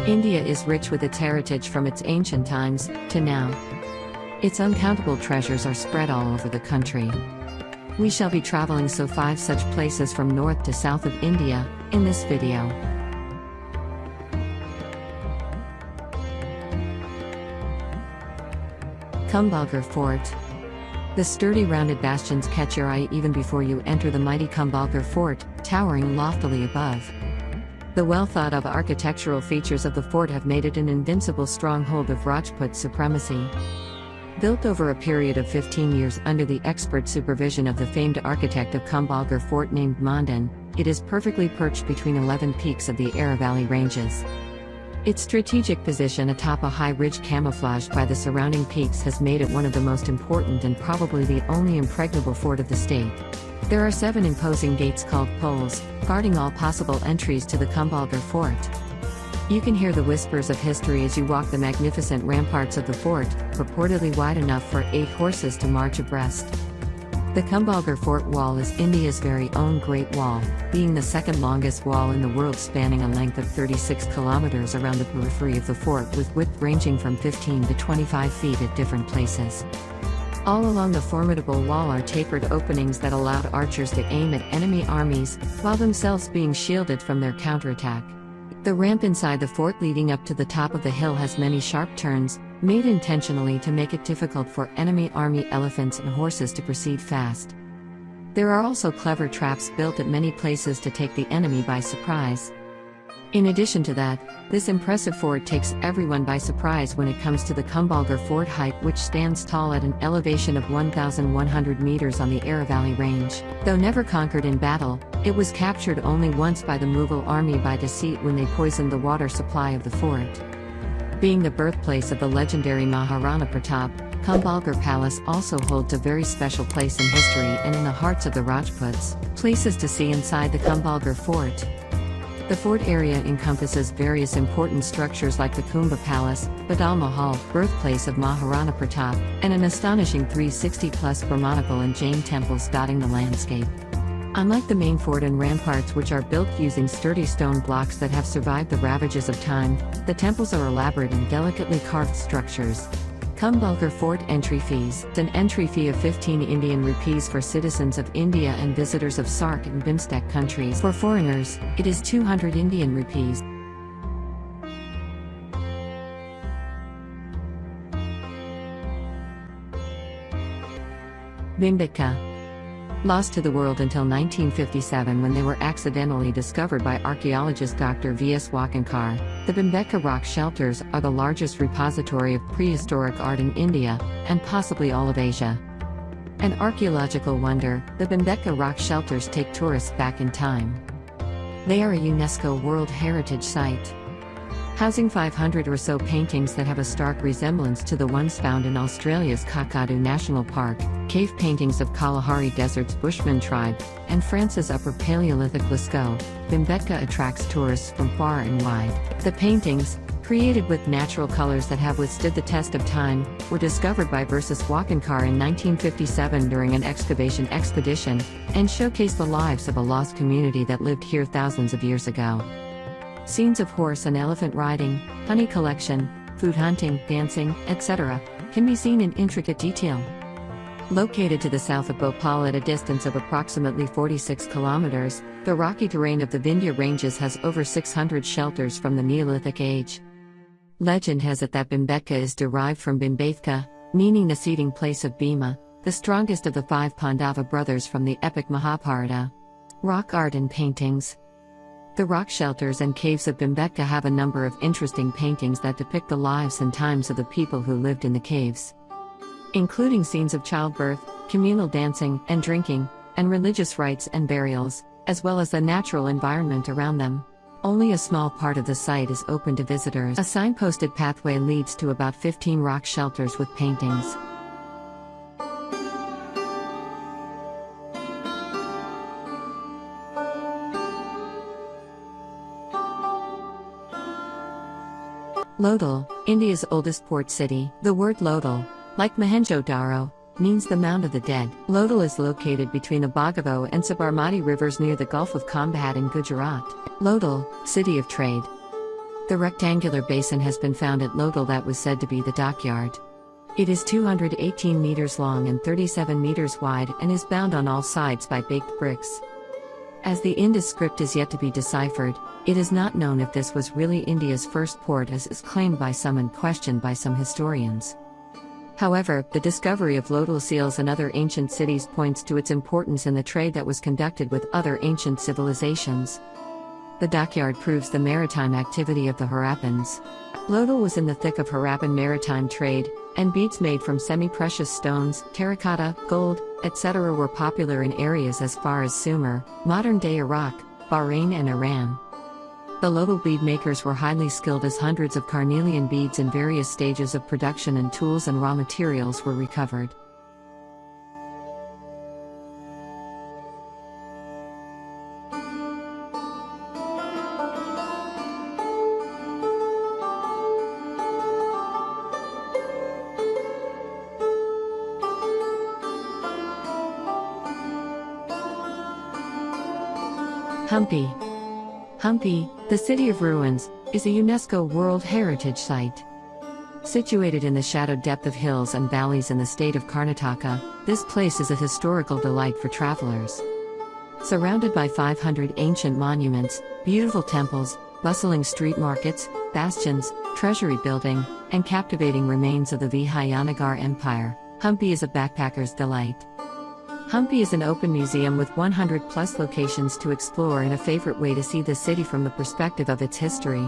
India is rich with its heritage from its ancient times to now. Its uncountable treasures are spread all over the country. We shall be traveling 5 such places from north to south of India in this video. Kumbhalgarh Fort. The sturdy rounded bastions catch your eye even before you enter the mighty Kumbhalgarh Fort, towering loftily above. The well-thought-of architectural features of the fort have made it an invincible stronghold of Rajput supremacy. Built over a period of 15 years under the expert supervision of the famed architect of Kumbhalgarh Fort named Mandan, it is perfectly perched between 11 peaks of the Aravalli Ranges. Its strategic position atop a high ridge camouflaged by the surrounding peaks has made it one of the most important and probably the only impregnable fort of the state. There are 7 imposing gates called poles, guarding all possible entries to the Kumbhalgarh Fort. You can hear the whispers of history as you walk the magnificent ramparts of the fort, purportedly wide enough for 8 horses to march abreast. The Kumbhalgarh Fort Wall is India's very own Great Wall, being the second longest wall in the world, spanning a length of 36 kilometers around the periphery of the fort, with width ranging from 15 to 25 feet at different places. All along the formidable wall are tapered openings that allowed archers to aim at enemy armies, while themselves being shielded from their counterattack. The ramp inside the fort leading up to the top of the hill has many sharp turns, made intentionally to make it difficult for enemy army elephants and horses to proceed fast. There are also clever traps built at many places to take the enemy by surprise. In addition to that, this impressive fort takes everyone by surprise when it comes to the Kumbhalgarh Fort height, which stands tall at an elevation of 1,100 meters on the Aravalli Range. Though never conquered in battle, it was captured only once by the Mughal army by deceit when they poisoned the water supply of the fort. Being the birthplace of the legendary Maharana Pratap, Kumbhalgarh Palace also holds a very special place in history and in the hearts of the Rajputs. Places to see inside the Kumbhalgarh Fort. The fort area encompasses various important structures like the Kumbha Palace, Badal Mahal, birthplace of Maharana Pratap, and an astonishing 360-plus Brahmanical and Jain temples dotting the landscape. Unlike the main fort and ramparts, which are built using sturdy stone blocks that have survived the ravages of time, the temples are elaborate and delicately carved structures. Kumbhalgarh Fort entry fees. An entry fee of 15 Indian rupees for citizens of India and visitors of SAARC and BIMSTEC countries. For foreigners, it is 200 Indian rupees. Bhimbetka. Lost to the world until 1957, when they were accidentally discovered by archaeologist Dr. V.S. Wakankar, the Bhimbetka rock shelters are the largest repository of prehistoric art in India, and possibly all of Asia. An archaeological wonder, the Bhimbetka rock shelters take tourists back in time. They are a UNESCO World Heritage Site, housing 500 or so paintings that have a stark resemblance to the ones found in Australia's Kakadu National Park, cave paintings of Kalahari Desert's Bushman tribe, and France's Upper Paleolithic Lascaux. Bhimbetka attracts tourists from far and wide. The paintings, created with natural colors that have withstood the test of time, were discovered by Versus Wakankar in 1957 during an excavation expedition, and showcase the lives of a lost community that lived here thousands of years ago. Scenes of horse and elephant riding, honey collection, food hunting, dancing, etc., can be seen in intricate detail. Located to the south of Bhopal at a distance of approximately 46 kilometers, the rocky terrain of the Vindhya Ranges has over 600 shelters from the Neolithic age. Legend has it that Bhimbetka is derived from Bhimbetka, meaning the seating place of Bhima, the strongest of the 5 Pandava brothers from the epic Mahabharata. Rock art and paintings. The rock shelters and caves of Bhimbetka have a number of interesting paintings that depict the lives and times of the people who lived in the caves, including scenes of childbirth, communal dancing and drinking, and religious rites and burials, as well as the natural environment around them. Only a small part of the site is open to visitors. A signposted pathway leads to about 15 rock shelters with paintings. Lodal, India's oldest port city. The word Lodal, like Mohenjo-daro, means the Mound of the Dead. Lodal is located between the Bhagavo and Sabarmati rivers near the Gulf of Khambhat in Gujarat. Lodal, city of trade. The rectangular basin has been found at Logal that was said to be the dockyard. It is 218 meters long and 37 meters wide and is bound on all sides by baked bricks. As the Indus script is yet to be deciphered, it is not known if this was really India's first port as is claimed by some and questioned by some historians. However, the discovery of Lodal seals and other ancient cities points to its importance in the trade that was conducted with other ancient civilizations. The dockyard proves the maritime activity of the Harappans. Lodal was in the thick of Harappan maritime trade, and beads made from semi-precious stones, terracotta, gold, etc. were popular in areas as far as Sumer, modern-day Iraq, Bahrain and Iran. The Lodal bead makers were highly skilled as hundreds of carnelian beads in various stages of production and tools and raw materials were recovered. Hampi. Hampi, the City of Ruins, is a UNESCO World Heritage Site. Situated in the shadowed depth of hills and valleys in the state of Karnataka, this place is a historical delight for travelers. Surrounded by 500 ancient monuments, beautiful temples, bustling street markets, bastions, treasury building, and captivating remains of the Vijayanagar Empire, Hampi is a backpacker's delight. Hampi is an open museum with 100+ locations to explore and a favorite way to see the city from the perspective of its history.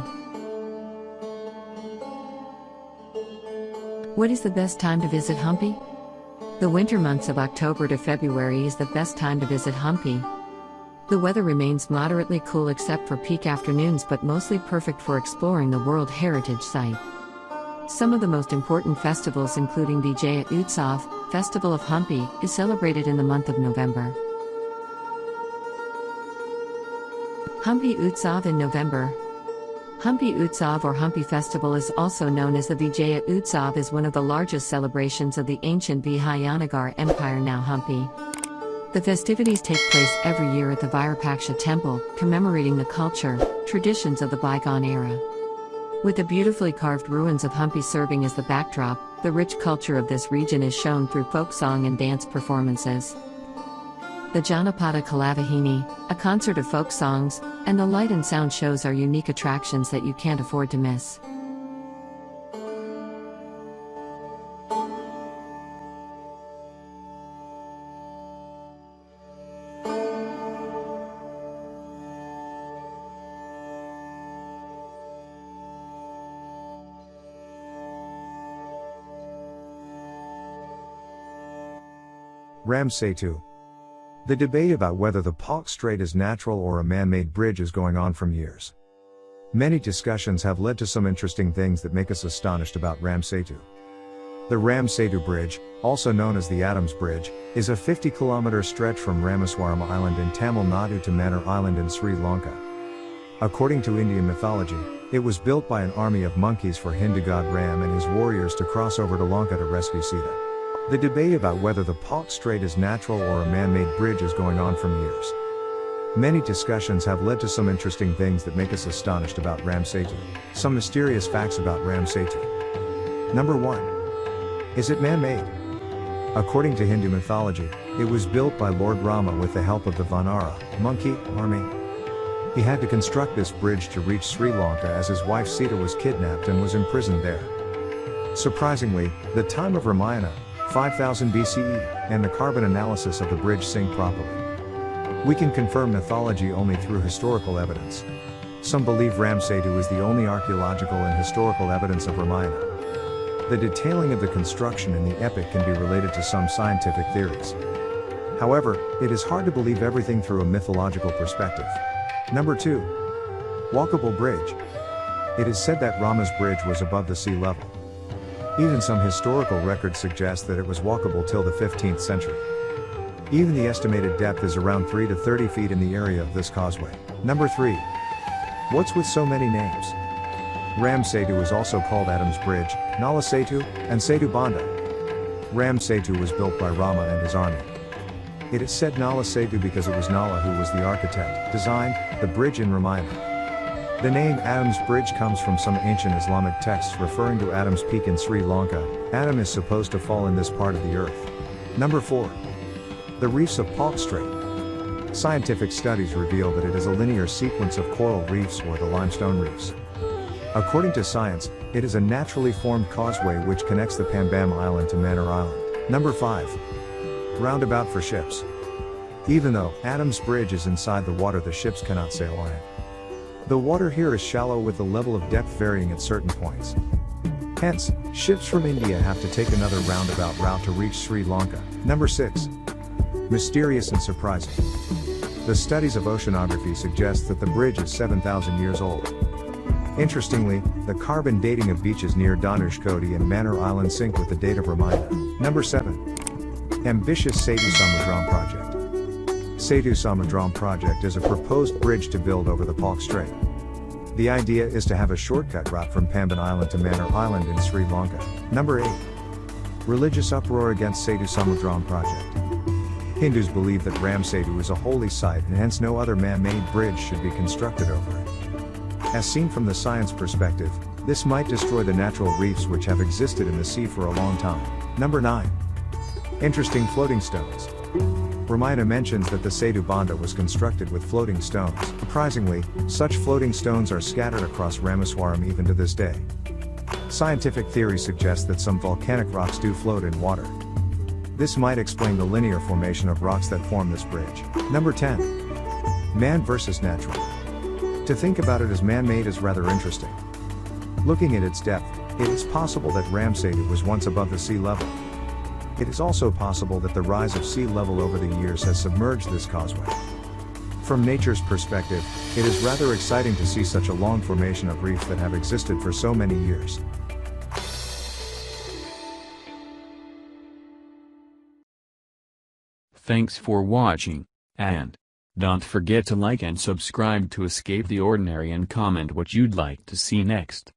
What is the best time to visit Hampi? The winter months of October to February is the best time to visit Hampi. The weather remains moderately cool except for peak afternoons but mostly perfect for exploring the World Heritage Site. Some of the most important festivals including Vijaya Utsav, Festival of Hampi, is celebrated in the month of November. Hampi Utsav in November. Hampi Utsav or Hampi Festival is also known as the Vijaya Utsav is one of the largest celebrations of the ancient Vijayanagar Empire now Hampi. The festivities take place every year at the Virupaksha temple, commemorating the culture, traditions of the bygone era. With the beautifully carved ruins of Hampi serving as the backdrop, the rich culture of this region is shown through folk song and dance performances. The Janapada Kalavahini, a concert of folk songs, and the light and sound shows are unique attractions that you can't afford to miss. Ram Setu. The debate about whether the Palk Strait is natural or a man-made bridge is going on for years. Many discussions have led to some interesting things that make us astonished about Ram Setu. The Ram Setu Bridge, also known as the Adams Bridge, is a 50-kilometer stretch from Rameswaram Island in Tamil Nadu to Mannar Island in Sri Lanka. According to Indian mythology, it was built by an army of monkeys for Hindu god Ram and his warriors to cross over to Lanka to rescue Sita. The debate about whether the Palk Strait is natural or a man-made bridge is going on for years. Many discussions have led to some interesting things that make us astonished about Ram Setu. Some mysterious facts about Ram Setu. Number 1. Is it man-made? According to Hindu mythology, it was built by Lord Rama with the help of the Vanara, monkey, army. He had to construct this bridge to reach Sri Lanka as his wife Sita was kidnapped and was imprisoned there. Surprisingly, the time of Ramayana, 5000 BCE, and the carbon analysis of the bridge sync properly. We can confirm mythology only through historical evidence. Some believe Ram Setu is the only archaeological and historical evidence of Ramayana. The detailing of the construction in the epic can be related to some scientific theories. However, it is hard to believe everything through a mythological perspective. Number 2. Walkable bridge. It is said that Rama's bridge was above the sea level. Even some historical records suggest that it was walkable till the 15th century. Even the estimated depth is around 3 to 30 feet in the area of this causeway. Number 3. What's with so many names? Ram Setu is also called Adam's Bridge, Nala Setu, and Setu Banda. Ram Setu was built by Rama and his army. It is said Nala Setu because it was Nala who was the architect, designed the bridge in Ramayana. The name Adam's Bridge comes from some ancient Islamic texts referring to Adam's Peak in Sri Lanka. Adam is supposed to fall in this part of the earth. Number 4. The reefs of Palk Strait. Scientific studies reveal that it is a linear sequence of coral reefs or the limestone reefs. According to science, it is a naturally formed causeway which connects the Pambam Island to Manor Island. Number 5. Roundabout for ships. Even though Adam's Bridge is inside the water, the ships cannot sail on it. The water here is shallow with the level of depth varying at certain points. Hence, ships from India have to take another roundabout route to reach Sri Lanka. Number 6. Mysterious and surprising. The studies of oceanography suggest that the bridge is 7,000 years old. Interestingly, the carbon dating of beaches near Dhanushkodi and Manor Island sync with the date of Ramayana. Number 7. Ambitious Setu Samudram Project. Setu Samudram Project is a proposed bridge to build over the Palk Strait. The idea is to have a shortcut route from Pamban Island to Manor Island in Sri Lanka. Number 8. Religious uproar against Setu Samudram Project. Hindus believe that Ram Setu is a holy site and hence no other man-made bridge should be constructed over it. As seen from the science perspective, this might destroy the natural reefs which have existed in the sea for a long time. Number 9. Interesting floating stones. Ramayana mentions that the Setu Bandha was constructed with floating stones. Surprisingly, such floating stones are scattered across Rameswaram even to this day. Scientific theory suggests that some volcanic rocks do float in water. This might explain the linear formation of rocks that form this bridge. Number 10. Man versus natural. To think about it as man-made is rather interesting. Looking at its depth, it is possible that Ram Setu was once above the sea level. It is also possible that the rise of sea level over the years has submerged this causeway. From nature's perspective, it is rather exciting to see such a long formation of reef that have existed for so many years. Thanks for watching, and don't forget to like and subscribe to escape the ordinary and comment what you'd like to see next.